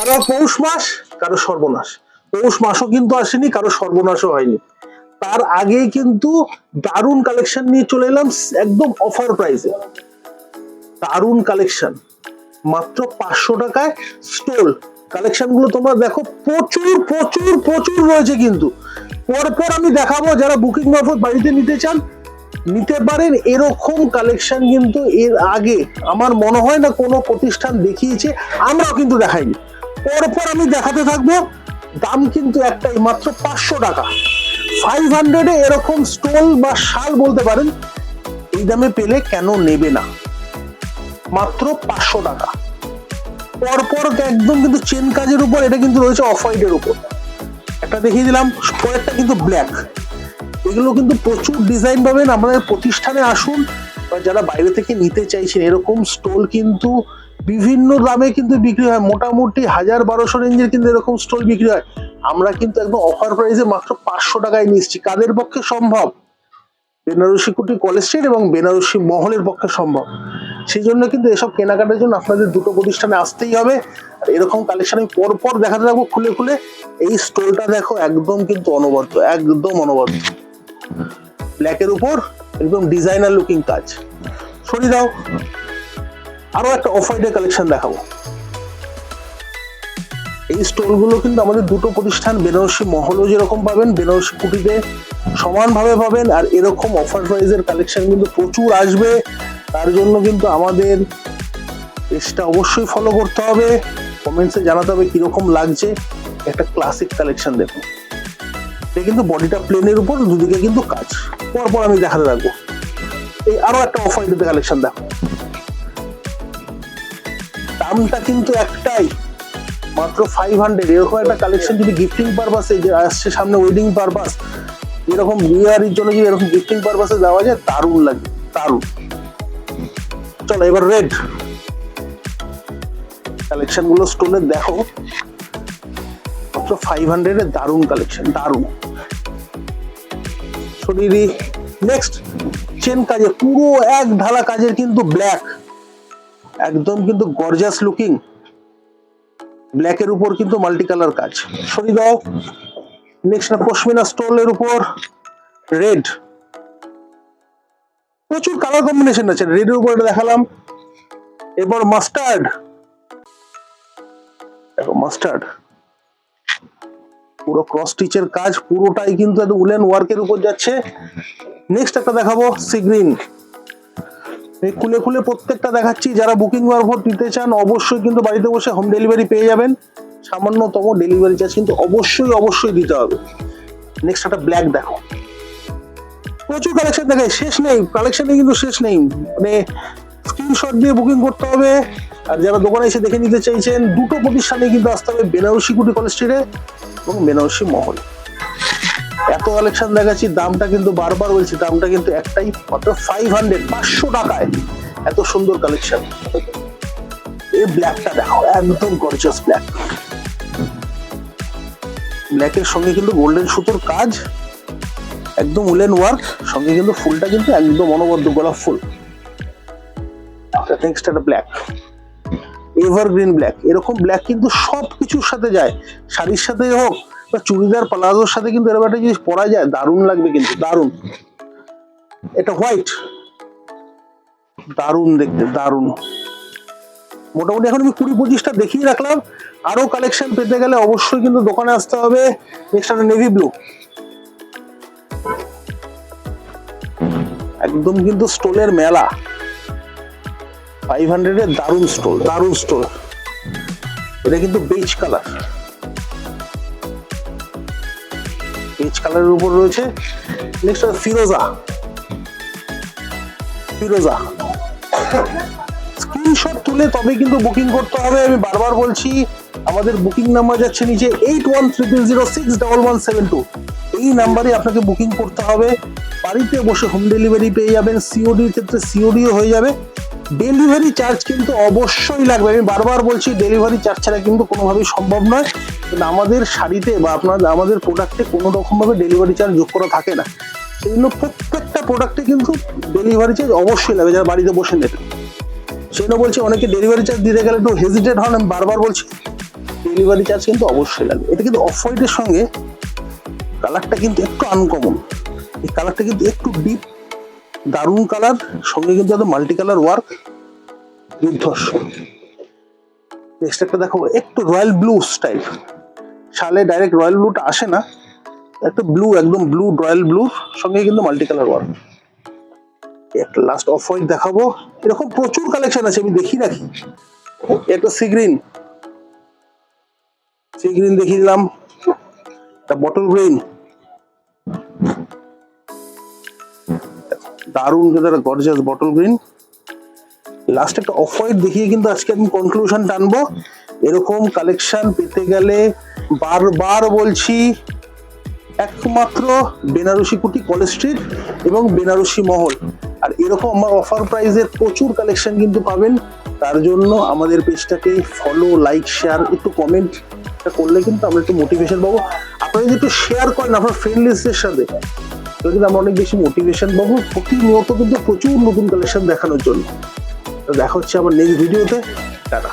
কারো পৌষ মাস, কারো সর্বনাশ। পৌষ মাসও কিন্তু আসেনি, কারো সর্বনাশও হয়নি। তার আগেই কিন্তু দারুণ কালেকশন নিয়ে চলে এলাম একদম অফার প্রাইসে। দারুণ কালেকশন, মাত্র 500 টাকায় স্টোল। কালেকশন গুলো তোমরা দেখো, প্রচুর প্রচুর প্রচুর রয়েছে কিন্তু। পরপর আমি দেখাবো, যারা বুকিং মারফত বাড়িতে নিতে চান নিতে পারেন। এরকম কালেকশন কিন্তু এর আগে আমার মনে হয় না কোনো প্রতিষ্ঠান দেখিয়েছে, আমরাও কিন্তু দেখাইনি। পরপর আমি দেখাতে থাকবো। দাম কিন্তু একটাই, মাত্র 500 টাকা। 500-এ এরকম স্টোল বা শাল বলতে পারেন, এই দামে পেলে কেন নেবে না? মাত্র 500 টাকা। পরপর একদম কিন্তু চেন কাজের উপর, এটা কিন্তু রয়েছে অফ হোয়াইটের উপর। একটা দেখিয়ে দিলাম, পরেরটা কিন্তু ব্ল্যাক। এগুলো কিন্তু প্রচুর ডিজাইন পাবেন। আমাদের প্রতিষ্ঠানে আসুন, বা যারা বাইরে থেকে নিতে চাইছেন, এরকম স্টোল কিন্তু বিভিন্ন দামে কিন্তু বিক্রি হয়। মোটামুটি 1000-1200 রেঞ্জের কিন্তু এরকম স্টোল বিক্রি হয়। আমরা কিন্তু একদম অফার প্রাইসে মাত্র 500 টাকায় নিচ্ছি। কাদের পক্ষে সম্ভব? বেনারসি কুটি কলেজ স্ট্রিট এবং বেনারসি মহলের পক্ষে সম্ভব। সেই জন্য কিন্তু এসব কেনাকাটার জন্য আপনাদের দুটো প্রতিষ্ঠানে আসতেই হবে। আর এরকম কালেকশন আমি পরপর দেখাতে থাকবো খুলে খুলে। এই স্টোলটা দেখো, একদম কিন্তু অনবদ্য, একদম অনবদ্য। ব্ল্যাকের উপর একদম ডিজাইনার লুকিং কাজ। সরিয়ে দাও, আরো একটা অফ হোয়াইটের কালেকশন দেখাবো। এই স্টোল গুলো কিন্তু আমাদের দুটো প্রতিষ্ঠান, বেনারসি মহলও যেরকম পাবেন, বেনারসি কুটিতে সমানভাবে পাবেন। আর এরকম অফার প্রাইজের কালেকশন কিন্তু প্রচুর আসবে। তার জন্য কিন্তু আমাদের পেজটা অবশ্যই ফলো করতে হবে, কমেন্টসে জানাতে হবে কিরকম লাগছে। একটা ক্লাসিক কালেকশন দেখুন, এটা কিন্তু বডিটা প্লেনের উপর, দুদিকে কিন্তু কাজ। পরপর আমি দেখাতে থাকবো। এই আরো একটা অফ হোয়াইটের কালেকশন দেখো। দামটা কিন্তু একটাই, মাত্র 500। এরকম একটা কালেকশন যদি গিফটিং পারপাসে, যে আসছে সামনে ওয়েডিং পারপাস, এরকম বিয়ের জন্য যদি এরকম গিফটিং পারপাসে দেওয়া যায়, দারুণ লাগে, দারুণ। চলো এবার রেড কালেকশন গুলো স্টোলে দেখো, মাত্র 500-এ দারুণ কালেকশন, দারুণ। শরীরে নেক্সট চেন কাজে, পুরো এক ঢালা কাজের কিন্তু ব্ল্যাক, একদম কিন্তু গর্জাস লুকিং। ব্ল্যাকের উপর কিন্তু মাল্টি কালার কাজ। সরিয়ে দাও। নেক্সট পশমিনা স্টোলের উপর রেড। প্রচুর কালার কম্বিনেশন আছে। রেডের উপর এটা দেখালাম। এবার মাস্টার্ড, দেখো মাস্টার্ড, পুরো ক্রস স্টিচের কাজ, পুরোটাই কিন্তু উলেন ওয়ার্কের উপর যাচ্ছে। নেক্সট একটা দেখাবো সি গ্রিন। খুলে খুলে প্রত্যেকটা দেখাচ্ছি। যারা বুকিং মারফত নিতে চান অবশ্যই কিন্তু বাড়িতে বসে হোম ডেলিভারি পেয়ে যাবেন। সামান্যতম ডেলিভারি চার্জ কিন্তু অবশ্যই অবশ্যই দিতে হবে। নেক্সট একটা ব্ল্যাক দেখো, প্রচুর কালেকশন দেখায়, শেষ নেই। কালেকশনে কিন্তু শেষ নেই, মানে স্ক্রিনশট দিয়ে বুকিং করতে হবে। আর যারা দোকানে এসে দেখে নিতে চাইছেন, দুটো প্রতিষ্ঠানে কিন্তু আসতে হবে, বেনারসি কুটি কলেজ স্ট্রিটে এবং বেনারসি মহল। এত কালেকশন দেখাচ্ছি, দামটা কিন্তু বারবার বলছি, দামটা কিন্তু একটাই, মাত্র 500 টাকায় এত সুন্দর কালেকশন। এই ব্ল্যাকটা দেখো, একদম গর্জিয়াস ব্ল্যাক। ব্ল্যাকের সঙ্গে কিন্তু গোল্ডেন সুতোর কাজ, একদম উলেন ওয়ার্ক, সঙ্গে কিন্তু ফুলটা কিন্তু একদম অনবদ্য গোলাপ ফুল। নেক্সট একটা ব্ল্যাক, এভারগ্রিন ব্ল্যাক। এরকম ব্ল্যাক কিন্তু সব কিছুর সাথে যায়, শাড়ির সাথে হোক বা চুড়িদার প্লাজোর সাথে কিন্তু এরকম একটা জিনিস পরা যায়, দারুণ লাগবে কিন্তু, দারুণ। এটা হোয়াইট, দারুণ দেখতে, দারুণ। মোটামুটি এখন আমি 20-25টা দেখিয়ে রাখলাম। আরো কালেকশন পেতে গেলে অবশ্যই কিন্তু দোকানে আসতে হবে। নেক্সট একটা নেভি ব্লু, একদম কিন্তু স্টোলের মেলা। 500-এর দারুণ স্টোল, দারুণ স্টোল। এটা কিন্তু বেজ কালার, বেজ কালারের উপর রয়েছে। নেক্সট ফিরোজা, ফিরোজা। স্ক্রিনশট তুলে তবে কিন্তু বুকিং করতে হবে। আমি বারবার বলছি, আমাদের বুকিং নাম্বার যাচ্ছে নিচে 8133061172। এই নাম্বারে আপনাকে বুকিং করতে হবে। বাড়িতে বসে হোম ডেলিভারি পেয়ে যাবেন। সিওডির ক্ষেত্রে সিওডিও হয়ে যাবে। ডেলিভারি চার্জ কিন্তু অবশ্যই লাগবে। আমি বারবার বলছি, ডেলিভারি চার্জ ছাড়া কিন্তু কোনোভাবেই সম্ভব নয়। কিন্তু আমাদের শাড়িতে বা আমাদের প্রোডাক্টে কোনো রকম ভাবে ডেলিভারি চার্জ যোগ করা থাকে না। সেই জন্য প্রত্যেকটা প্রোডাক্টে কিন্তু ডেলিভারি চার্জ অবশ্যই লাগবে, যারা বাড়িতে বসে নেবে। সেই জন্য বলছি, অনেকে ডেলিভারি চার্জ দিতে গেলে একটু হেজিটেট হন। আমি বারবার বলছি, ডেলিভারি চার্জ কিন্তু অবশ্যই লাগবে। এটা কিন্তু অফ হোয়াইটের সঙ্গে কালারটা কিন্তু একটু আনকমন, এই কালারটা কিন্তু একটু ডিপ, দারুণ কালার, সঙ্গে কিন্তু একদম মাল্টি কালার ওয়ার্ক, দুর্ধর্ষ। নেক্সট একটা দেখো, একটু রয়্যাল ব্লু স্টাইল, শালে ডাইরেক্ট রয়্যাল ব্লুটা আসে না, একটা ব্লু, একদম ব্লু, রয়্যাল ব্লু, সঙ্গে কিন্তু মাল্টি কালার ওয়ার্ক। একটা লাস্ট অফ হোয়াইট দেখাবো, এরকম প্রচুর কালেকশন আছে, আমি দেখি রাখি। একটা সি গ্রিন দেখিয়ে দিলাম, একটা বটল গ্রিন, দারুণ কিন্তু একটা গর্জিয়াস বটল গ্রিন। লাস্ট একটা অফ হোয়াইট দেখিয়ে কিন্তু আজকে আমি কনক্লুশন টানবো। এরকম কালেকশন পেতে গেলে বারবার বলছি, একমাত্র বেনারসি কুটি, কলেজ স্ট্রিট এবং বেনারসি মহল। আর এরকম আমার অফার প্রাইসের প্রচুর কালেকশন কিন্তু পাবেন। তার জন্য আমাদের পেজটাকে ফলো, লাইক, শেয়ার, একটু কমেন্ট করলে কিন্তু আমরা একটু মোটিভেশন পাবো। আপনারা যদি একটু শেয়ার করেন আপনার ফ্রেন্ড লিস্টের সাথে, তাহলে কিন্তু আমরা অনেক বেশি মোটিভেশন পাবো প্রতিনিয়ত কিন্তু প্রচুর নতুন কালেকশন দেখানোর জন্য। তো দেখা হচ্ছে আবার নেক্সট ভিডিওতে। টাটা।